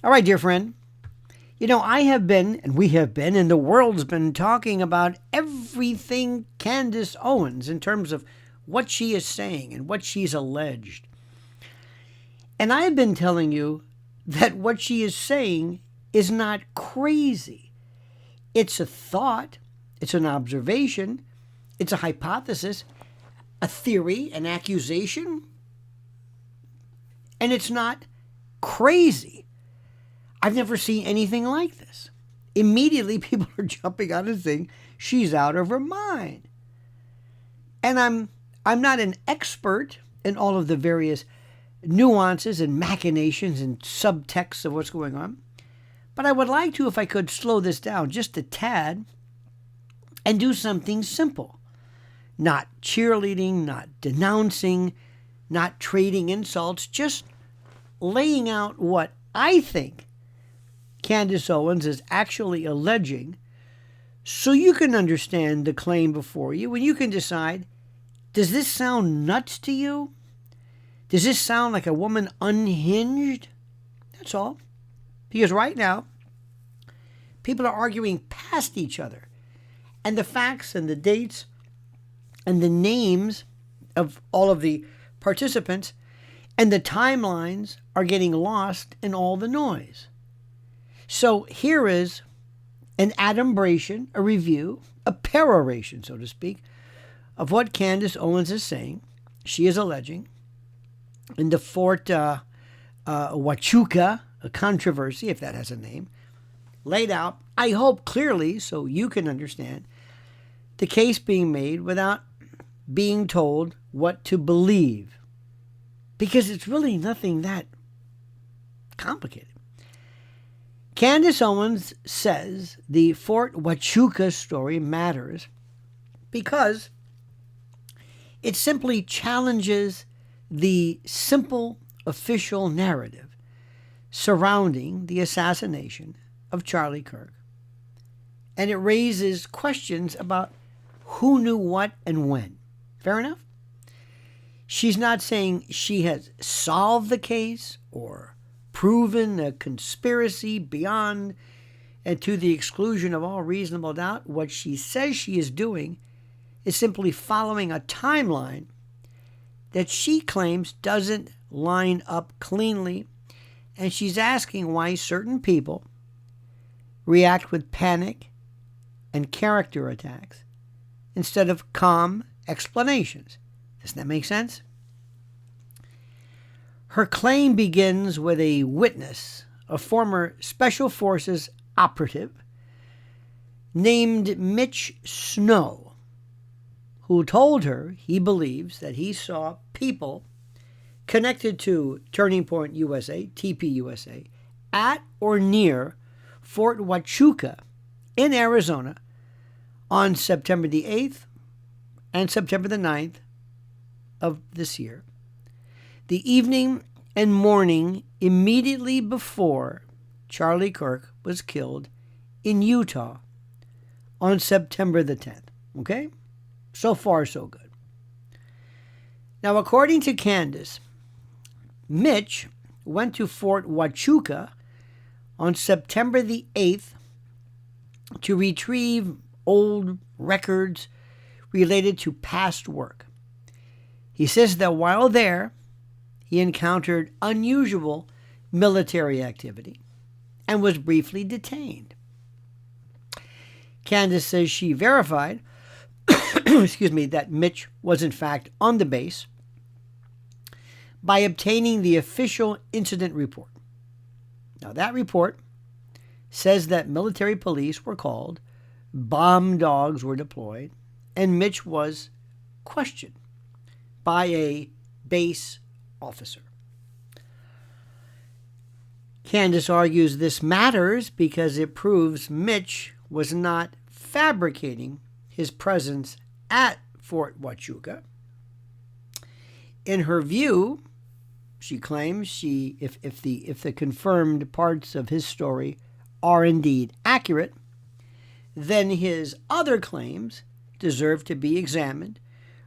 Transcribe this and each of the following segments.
All right, dear friend. I have been, and we have been, and the world's been talking about everything Candace Owens in terms of what she is saying and what she's alleged. And I have been telling you that what she is saying is not crazy. It's a thought, it's an observation, it's a hypothesis, a theory, an accusation, and it's not crazy. I've never seen anything like this. Immediately, people are jumping on and saying she's out of her mind. And I'm not an expert in all of the various nuances and machinations and subtexts of what's going on, but I would like to, if I could, slow this down just a tad and do something simple. Not cheerleading, not denouncing, not trading insults, just laying out what I think Candace Owens is actually alleging so you can understand the claim before you and you can decide, does this sound nuts to you? Does this sound like a woman unhinged? That's all. Because right now, people are arguing past each other. And the facts and the dates and the names of all of the participants and the timelines are getting lost in all the noise. So here is an adumbration, a review, a peroration, so to speak, of what Candace Owens is saying. She is alleging in the Fort Huachuca controversy, if that has a name, laid out, I hope clearly so you can understand, the case being made without being told what to believe. Because it's really nothing that complicated. Candace Owens says the Fort Huachuca story matters because it simply challenges the simple official narrative surrounding the assassination of Charlie Kirk. And it raises questions about who knew what and when. Fair enough? She's not saying she has solved the case or proven a conspiracy beyond and to the exclusion of all reasonable doubt. What she says she is doing is simply following a timeline that she claims doesn't line up cleanly, and she's asking why certain people react with panic and character attacks instead of calm explanations. Doesn't that make sense? Her claim begins with a witness, a former Special Forces operative named Mitch Snow, who told her he believes that he saw people connected to Turning Point USA, TPUSA, at or near Fort Huachuca in Arizona on September the 8th and September the 9th of this year. The evening and morning immediately before Charlie Kirk was killed in Utah on September the 10th. Okay? So far, so good. Now, according to Candace, Mitch went to Fort Huachuca on September the 8th to retrieve old records related to past work. He says that while there, he encountered unusual military activity and was briefly detained. Candace says she verified that Mitch was in fact on the base by obtaining the official incident report. Now, that report says that military police were called, bomb dogs were deployed, and Mitch was questioned by a base officer. Candace argues this matters because it proves Mitch was not fabricating his presence at Fort Huachuca. In her view, she claims if the confirmed parts of his story are indeed accurate, then his other claims deserve to be examined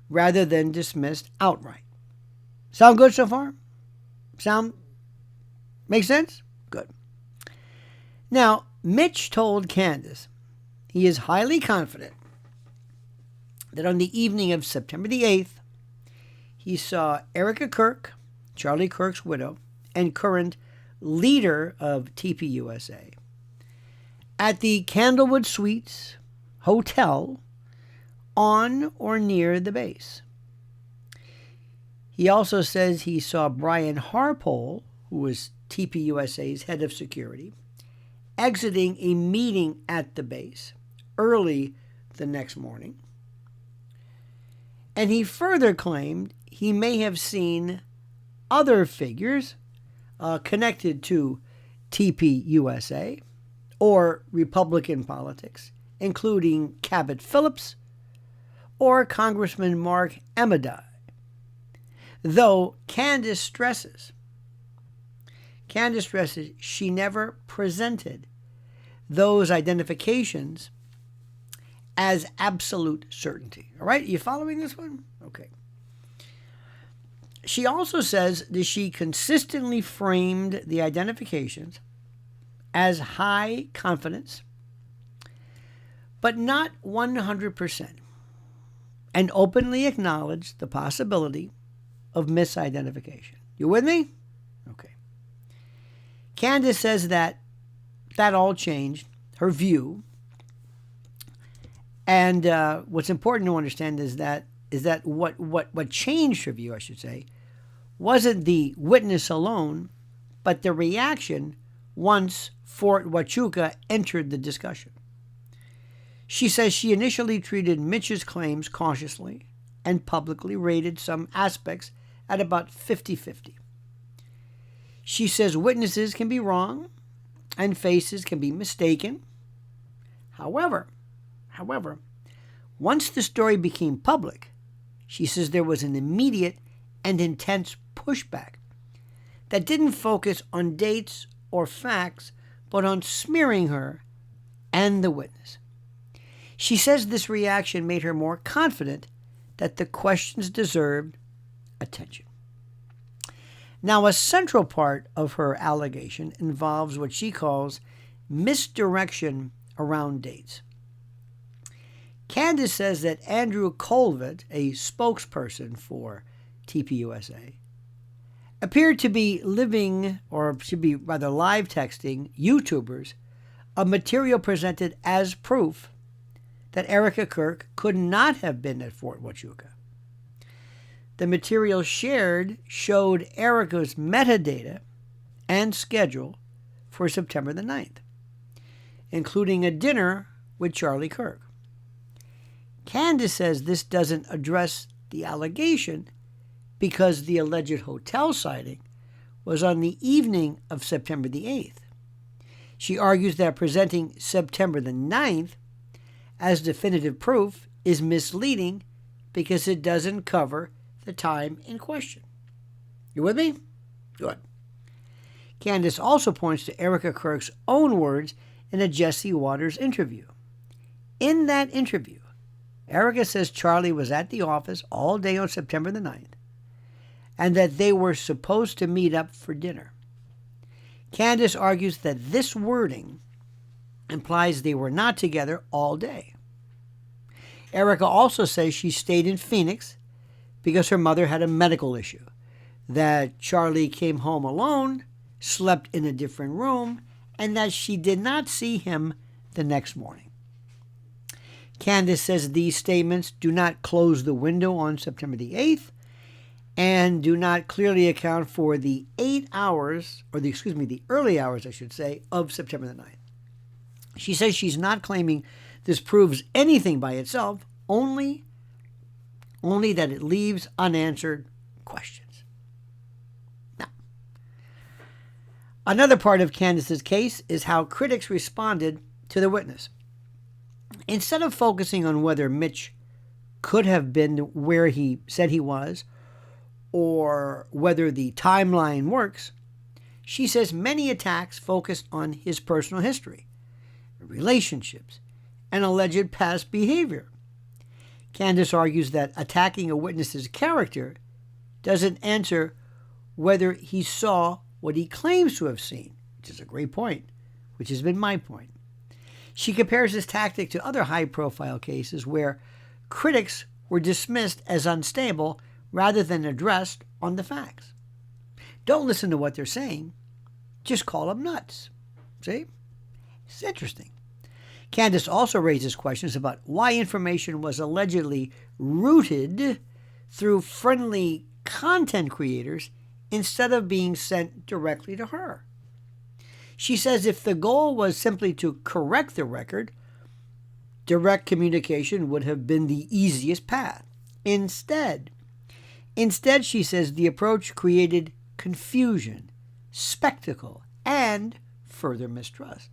rather than dismissed outright. Sound good so far? Make sense? Good. Now, Mitch told Candace he is highly confident that on the evening of September the 8th, he saw Erica Kirk, Charlie Kirk's widow, and current leader of TPUSA, at the Candlewood Suites Hotel on or near the base. He also says he saw Brian Harpole, who was TPUSA's head of security, exiting a meeting at the base early the next morning. And he further claimed he may have seen other figures connected to TPUSA or Republican politics, including Cabot Phillips or Congressman Mark Amidei. Though Candace stresses she never presented those identifications as absolute certainty. All right, you following this one? Okay. She also says that she consistently framed the identifications as high confidence, but not 100%, and openly acknowledged the possibility of misidentification. You with me? Okay. Candace says that all changed her view, and what's important to understand is that what changed her view, I should say, wasn't the witness alone, but the reaction once Fort Huachuca entered the discussion. She says she initially treated Mitch's claims cautiously and publicly rated some aspects at about 50-50. She says witnesses can be wrong and faces can be mistaken. However, once the story became public, she says there was an immediate and intense pushback that didn't focus on dates or facts, but on smearing her and the witness. She says this reaction made her more confident that the questions deserved attention. Now, a central part of her allegation involves what she calls misdirection around dates. Candace says that Andrew Colvett, a spokesperson for TPUSA, appeared to be live texting YouTubers of material presented as proof that Erica Kirk could not have been at Fort Huachuca. The material shared showed Erica's metadata and schedule for September the 9th, including a dinner with Charlie Kirk. Candace says this doesn't address the allegation because the alleged hotel sighting was on the evening of September the 8th. She argues that presenting September the 9th as definitive proof is misleading because it doesn't cover the time in question. You with me? Good. Candace also points to Erica Kirk's own words in a Jesse Waters interview. In that interview, Erica says Charlie was at the office all day on September the 9th and that they were supposed to meet up for dinner. Candace argues that this wording implies they were not together all day. Erica also says she stayed in Phoenix because her mother had a medical issue, that Charlie came home alone, slept in a different room, and that she did not see him the next morning. Candace says these statements do not close the window on September the 8th and do not clearly account for the early hours, I should say, of September the 9th. She says she's not claiming this proves anything by itself, only that it leaves unanswered questions. Now, another part of Candace's case is how critics responded to the witness. Instead of focusing on whether Mitch could have been where he said he was or whether the timeline works, she says many attacks focused on his personal history, relationships, and alleged past behavior. Candace argues that attacking a witness's character doesn't answer whether he saw what he claims to have seen, which is a great point, which has been my point. She compares this tactic to other high-profile cases where critics were dismissed as unstable rather than addressed on the facts. Don't listen to what they're saying. Just call them nuts. See? It's interesting. Candace also raises questions about why information was allegedly routed through friendly content creators instead of being sent directly to her. She says if the goal was simply to correct the record, direct communication would have been the easiest path. Instead, she says the approach created confusion, spectacle, and further mistrust.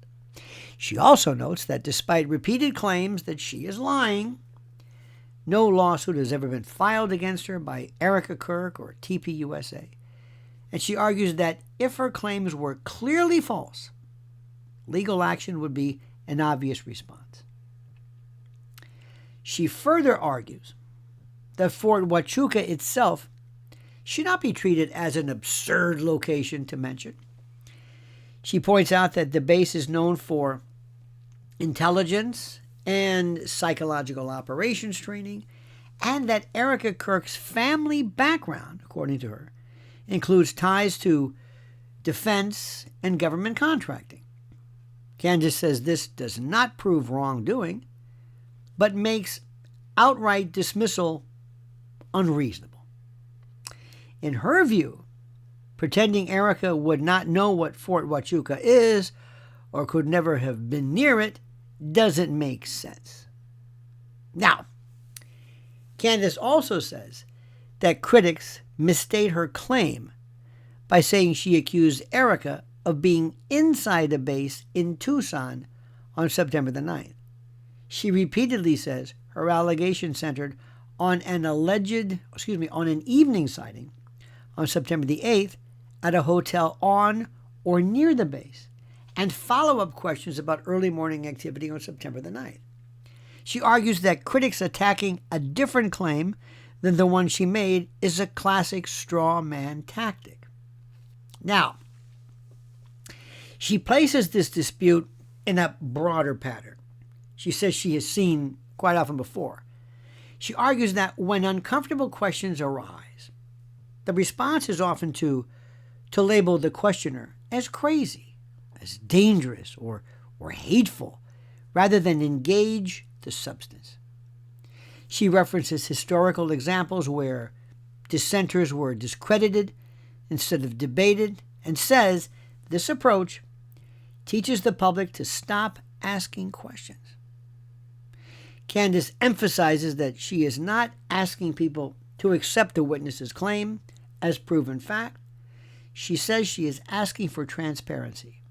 She also notes that despite repeated claims that she is lying, no lawsuit has ever been filed against her by Erica Kirk or TPUSA. And she argues that if her claims were clearly false, legal action would be an obvious response. She further argues that Fort Huachuca itself should not be treated as an absurd location to mention. She points out that the base is known for intelligence and psychological operations training, and that Erica Kirk's family background, according to her, includes ties to defense and government contracting. Candace says this does not prove wrongdoing, but makes outright dismissal unreasonable. In her view, pretending Erica would not know what Fort Huachuca is or could never have been near it doesn't make sense. Now, Candace also says that critics misstate her claim by saying she accused Erica of being inside a base in Tucson on September the 9th. She repeatedly says her allegation centered on an evening sighting on September the 8th at a hotel on or near the base, and follow-up questions about early morning activity on September the 9th. She argues that critics attacking a different claim than the one she made is a classic straw man tactic. Now, she places this dispute in a broader pattern. She says she has seen quite often before. She argues that when uncomfortable questions arise, the response is often to label the questioner as crazy, as dangerous, or hateful, rather than engage the substance. She references historical examples where dissenters were discredited instead of debated, and says this approach teaches the public to stop asking questions. Candace emphasizes that she is not asking people to accept the witness's claim as proven fact. She says she is asking for transparency,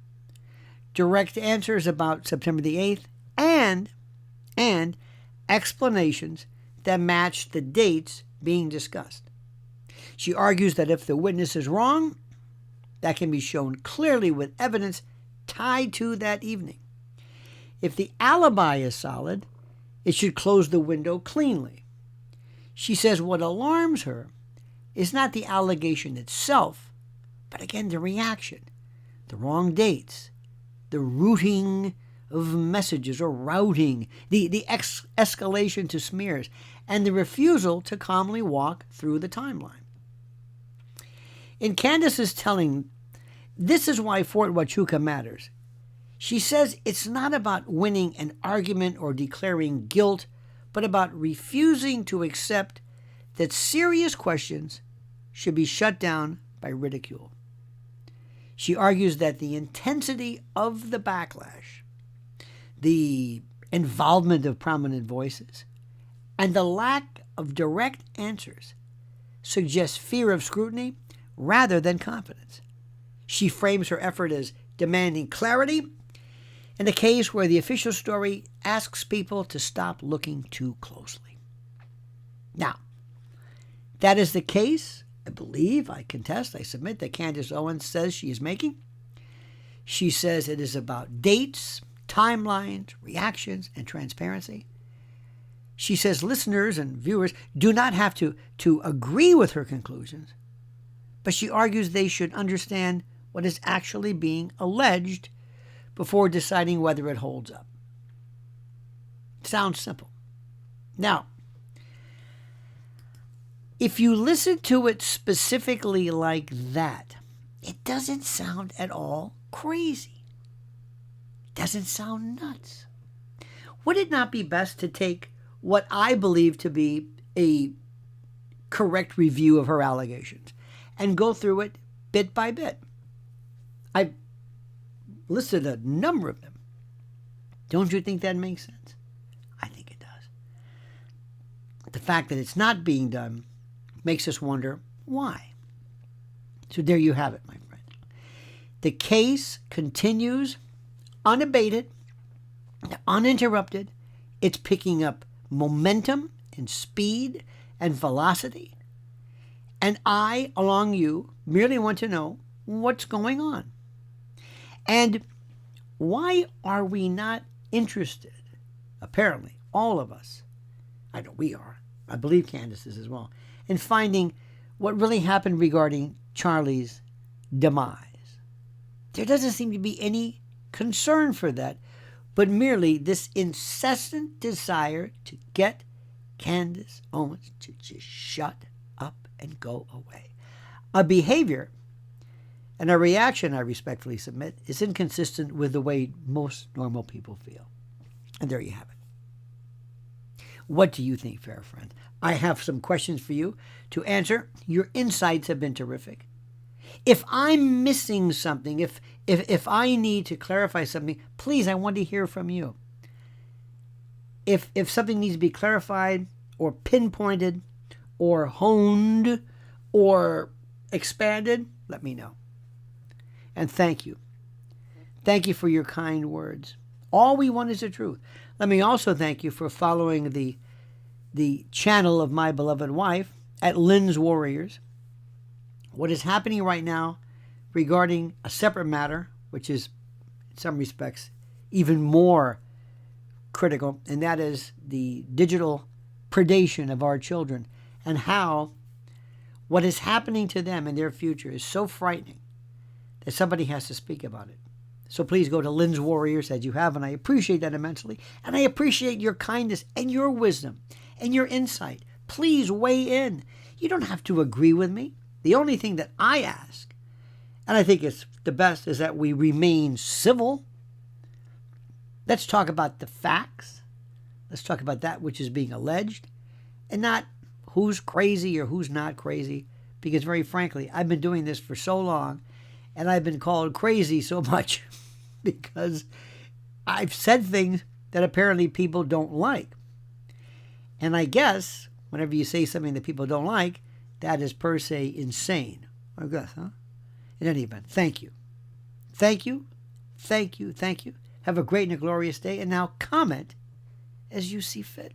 direct answers about September the 8th, and explanations that match the dates being discussed. She argues that if the witness is wrong, that can be shown clearly with evidence tied to that evening. If the alibi is solid, it should close the window cleanly. She says what alarms her is not the allegation itself, but again the reaction, the wrong dates, the routing of messages or routing, the escalation to smears, and the refusal to calmly walk through the timeline. In Candace's telling, this is why Fort Huachuca matters. She says it's not about winning an argument or declaring guilt, but about refusing to accept that serious questions should be shut down by ridicule. She argues that the intensity of the backlash, the involvement of prominent voices, and the lack of direct answers suggests fear of scrutiny rather than confidence. She frames her effort as demanding clarity in a case where the official story asks people to stop looking too closely. Now, that is the case, I believe, I contest, I submit, that Candace Owens says she is making. She says it is about dates, timelines, reactions, and transparency. She says listeners and viewers do not have to agree with her conclusions, but she argues they should understand what is actually being alleged before deciding whether it holds up. Sounds simple. Now, if you listen to it specifically like that, it doesn't sound at all crazy. It doesn't sound nuts. Would it not be best to take what I believe to be a correct review of her allegations and go through it bit by bit? I've listed a number of them. Don't you think that makes sense? I think it does. The fact that it's not being done makes us wonder why. So there you have it, my friend. The case continues unabated, uninterrupted. It's picking up momentum and speed and velocity. And I, along you, merely want to know what's going on. And why are we not interested, apparently, all of us, I know we are, I believe Candace is as well, in finding what really happened regarding Charlie's demise? There doesn't seem to be any concern for that, but merely this incessant desire to get Candace Owens to just shut up and go away. A behavior and a reaction, I respectfully submit, is inconsistent with the way most normal people feel. And there you have it. What do you think, fair friend? I have some questions for you to answer. Your insights have been terrific. If I'm missing something, if I need to clarify something, please, I want to hear from you. If something needs to be clarified or pinpointed or honed or expanded, let me know. And thank you. Thank you for your kind words. All we want is the truth. Let me also thank you for following the channel of my beloved wife at Lynn's Warriors. What is happening right now regarding a separate matter, which is in some respects even more critical, and that is the digital predation of our children, and how what is happening to them in their future is so frightening that somebody has to speak about it. So please go to Lynn's Warriors as you have, and I appreciate that immensely. And I appreciate your kindness and your wisdom and your insight. Please weigh in. You don't have to agree with me. The only thing that I ask, and I think it's the best, is that we remain civil. Let's talk about the facts. Let's talk about that which is being alleged, and not who's crazy or who's not crazy, because very frankly, I've been doing this for so long, and I've been called crazy so much because I've said things that apparently people don't like. And I guess whenever you say something that people don't like, that is per se insane. I guess, huh? In any event, thank you. Thank you. Thank you. Thank you. Have a great and a glorious day. And now comment as you see fit.